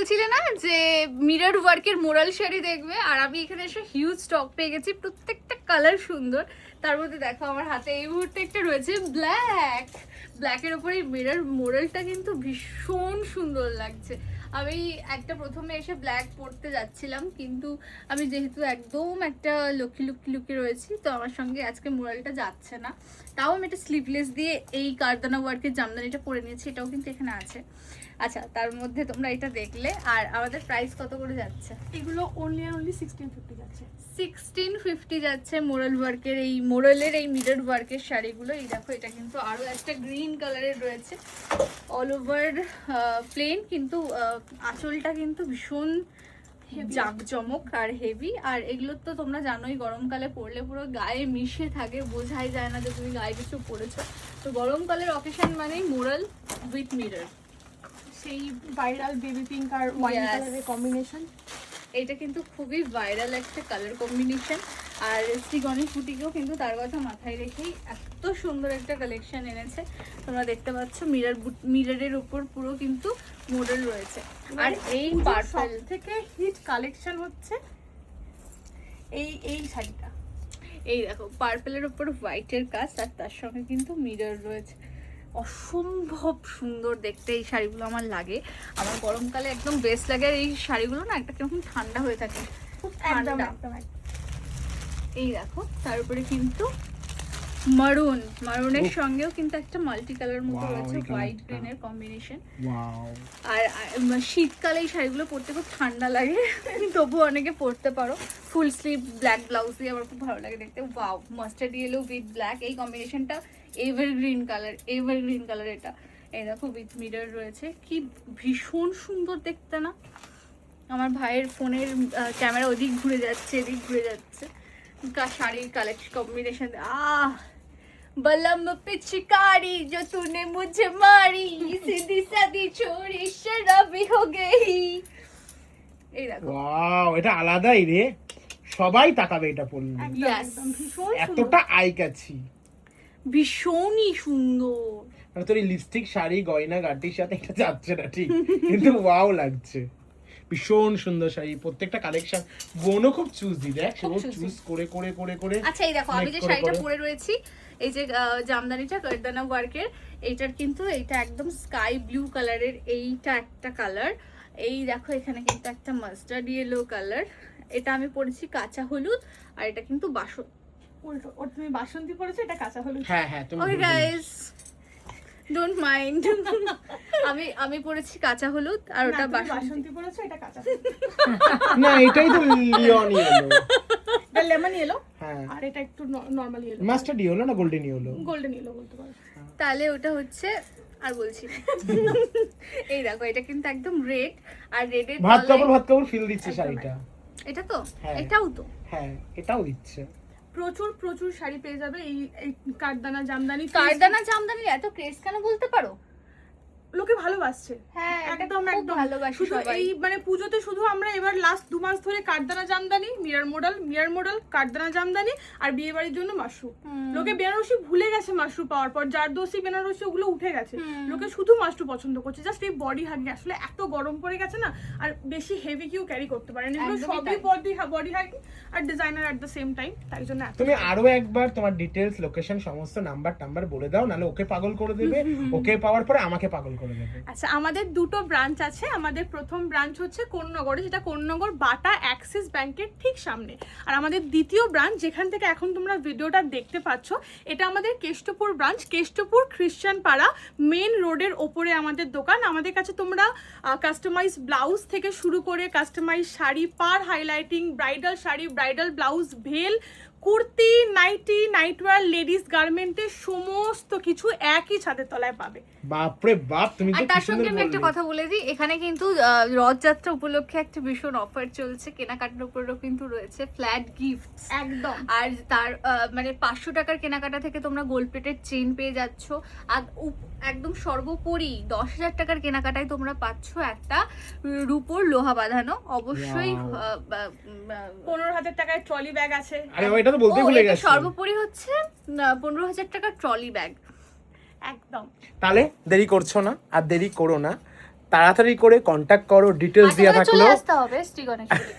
বলছিলে না যে মিরর ওয়ার্কের মোরাল শাড়ি দেখবে, আর আমি এখানে এসে হিউজ স্টক পেয়ে গেছি, প্রত্যেকটা কালার সুন্দর। তার মধ্যে দেখো আমার হাতে এই মুহূর্তে একটা রয়েছে ব্ল্যাকের উপরে মিরর মোরালটা কিন্তু ভীষণ সুন্দর লাগছে। আমি একটা প্রথমে এসে ব্ল্যাক পরতে যাচ্ছিলাম, কিন্তু আমি যেহেতু একদম একটা লুকি রয়েছি, তো আমার সঙ্গে আজকে মোরালটা যাচ্ছে না। তাও আমি একটা স্লিভলেস দিয়ে এই কারদানা ওয়ার্কের জামদানিটা পরে নিয়েছি, এটাও কিন্তু এখানে আছে। আচ্ছা, তার মধ্যে তোমরা এটা দেখলে, আর আমাদের প্রাইস কত করে যাচ্ছে? এগুলো অনলি 1650 যাচ্ছে। 1650 যাচ্ছে মোরালের এই মিরর ওয়ার্কের শাড়িগুলো। এই দেখো, এটা কিন্তু আরো একটা গ্রিন কালারের রয়েছে, অল ওভার প্লেন, কিন্তু আঁচলটা কিন্তু ভীষণ জাঁকজমক আর হেভি। আর এগুলো তো তোমরা জানোই গরমকালে পরলে পুরো গায়ে মিশে থাকে, বোঝাই যায় না যে তুমি গায়ে কিছু পরেছো। তো গরমকালের অকেশন মানেই মোরাল উইথ মিরর। সেই ভাইরাল বেবি পিঙ্ক আর ওয়াইন কালারের কম্বিনেশন, এটা কিন্তু খুবই ভাইরাল একটা কালার কম্বিনেশন। আর শ্রী গণেশ বুটিকেও কিন্তু তার কথা মাথায় রেখেই এত সুন্দর একটা কালেকশন এনেছে। তোমরা দেখতে পাচ্ছ মিররের উপর পুরো কিন্তু মডেল রয়েছে। আর এই পার্পল থেকে হিট কালেকশন হচ্ছে এই শাড়িটা। এই দেখো, পার্পলের উপর হোয়াইটের কাজ, আর তার সঙ্গে কিন্তু মিরর রয়েছে। অসম্ভব সুন্দর দেখতে এই শাড়িগুলো আমার লাগে। আমার গরমকালে একদম বেস্ট লাগে। আর এই শাড়িগুলো না একটা কিরকম ঠান্ডা হয়ে থাকে, খুব ঠান্ডা। এই দেখো, তার উপরে কিন্তু মারুনের সঙ্গেও কিন্তু একটা মাল্টি কালার মতো রয়েছে, হোয়াইট গ্রিন এর কম্বিনেশন। আর শীতকালে এই শাড়িগুলো পরতে খুব ঠান্ডা লাগে, তবু অনেকে পরতে পারো। ফুল স্লিভ ব্ল্যাক ব্লাউজ দিয়ে আমার খুব ভালো লাগে দেখতে। Wow, mustard yellow with black, এই কম্বিনেশনটা এভারগ্রিন কালার এটা। এই দেখো, উইথ মিরর রয়েছে, কি ভীষণ সুন্দর দেখতে না? আমার ভাইয়ের ফোনের ক্যামেরা ওদিক ঘুরে যাচ্ছে, এদিক ঘুরে যাচ্ছে। শাড়ির কালেকশন কম্বিনেশন, बलम पिचकारी जो तूने मुझे मारी सीधी सादी छोरी शराबी हो गई। এই দেখো, ওয়াও, এটা আলাদাই রে, সবাই তাকাবে এটা পরলে। একদম ভীষণ এতটা আই কাছি, ভীষণই সুন্দর। আর তোর এই লিপস্টিক, শাড়ি, গয়না গাটির সাথে এটা যাচ্ছে না ঠিক, কিন্তু ওয়াও লাগছে। ভীষণ সুন্দর শাড়ি, প্রত্যেকটা কালেকশন বোনও খুব চুজ দি, দেখ সে চুজ করে করে করে করে। আচ্ছা, এই দেখো, আমি যে শাড়িটা পরে রয়েছি, এই যে জামদানিটা কারদানা ওয়ার্কের, এইটার কিন্তু এইটা একদম স্কাই ব্লু কালারের, এইটা একটা কালার। এই দেখো, এখানে কিন্তু একটা মাস্টার্ড ইয়েলো কালার। এটা আমি পরেছি কাঁচা হলুদ, আর এটা কিন্তু উল্টো। ওর তুমি বাসন্তী পরেছো, এটা কাঁচা হলুদ। হ্যাঁ হ্যাঁ, তুমি ওকে গাইস, ডোন্ট মাইন্ড। আমি পরেছি কাঁচা হলুদ, আর ওটা বাসন্তী পরেছো, এটা কাঁচা। না, এটাই তো লিওন ইয়েলো, এটা লেমন ইয়েলো, হ্যাঁ, আর এটা একটু নরমাল ইয়েলো, মাস্টার্ড ইয়েলো না গোল্ডেন ইয়েলো। গোল্ডেন ইয়েলো বলতে পারো। তাহলে ওটা হচ্ছে, আর বলছি না। এই দেখো, এটা কিন্তু একদম রেড, আর রেডের ভাত কাপড় ফিল দিচ্ছে শাড়িটা। এটা তো, হ্যাঁ। এটাও তো, হ্যাঁ, এটাও দিচ্ছে। প্রচুর শাড়ি পেয়ে যাবে এই কারদানা জামদানির এত ক্রেজ কেন বলতে পারো? লোকে ভালোবাসছে। হ্যাঁ, একদম ভালোবাসি শুধু সবাই। এই মানে পুজোতে শুধু আমরা এবার লাস্ট 2 মাস ধরে কারদানা জামদানি, মিরর মডেল কারদানা জামদানি, আর বিয়ে বাড়ির জন্য মাশরু। লোকে বেনারসি ভুলে গেছে, মাশরু পাওয়ার পর জারদোসি বেনারসি ওগুলো উঠে গেছে, লোকে শুধু মাশরু পছন্দ করছে। জাস্ট এই বডি হাগি, আসলে এত গরম পড়ে গেছে না, আর বেশি হেভি কেউ ক্যারি করতে পারে না, এগুলো সবই বডি হাগি আর designer at the same time. তাই জন্য তুমি আরো একবার তোমার ডিটেইলস, লোকেশন, সমস্ত নাম্বার বলে দাও, নালে ওকে পাগল করে দেবে, ওকে পাওয়ার পরে আমাকে পাগল করে দেবে। আচ্ছা, আমাদের দুটো ব্রাঞ্চ আছে। আমাদের প্রথম ব্রাঞ্চ হচ্ছে কোন্নগরে, যেটা কোন্নগর বাটা অ্যাক্সিস ব্যাংকের ঠিক সামনে। আর আমাদের দ্বিতীয় ব্রাঞ্চ, যেখান থেকে এখন তোমরা ভিডিওটা দেখতে পাচ্ছ, এটা আমাদের কেষ্টপুর ব্রাঞ্চ, কেষ্টপুর খ্রিস্টান পাড়া মেন রোডের ওপরে আমাদের দোকান। আমাদের কাছে তোমরা কাস্টমাইজ ব্লাউজ থেকে শুরু করে কাস্টমাইজ শাড়ি, পার highlighting, bridal sari, bridal blouse, veil, kurti, nighty, nightwear, ladies গার্মেন্টের সমস্ত কিছু একই ছাদের তলায় পাবে। বাপরে বাপ, তুমি আর তো তার কি সঙ্গে সুন্দর আমি একটা বললে। কথা বলে দিই, এখানে কিন্তু রথযাত্রা উপলক্ষে একটা ভীষণ অফার চলছে, কেনাকাটার উপরেও কিন্তু রয়েছে ফ্ল্যাট গিফট একদম। আর তার মানে 500 টাকার কেনাকাটা থেকে তোমরা গোল্ড প্লেটেড চেইন পেয়ে যাচ্ছ। আর একদম সর্বোপরি 10,000 টাকার কেনাকাটায় তোমরা পাচ্ছ একটা রূপোর লোহা বাঁধানো, অবশ্যই 15,000 টাকায় ট্রলি ব্যাগ আছে। আরে ওইটা তো বলতে ভুলে গেছি। সর্বোপরি হচ্ছে 15,000 টাকার ট্রলি ব্যাগ। একদম। তাহলে দেরি করছো না, আর দেরি করো না, তাড়াতাড়ি করে কন্ট্যাক্ট করো, ডিটেলস দেওয়া চলে থাকলো। আসতে হবে শ্রী গণেশপুরে।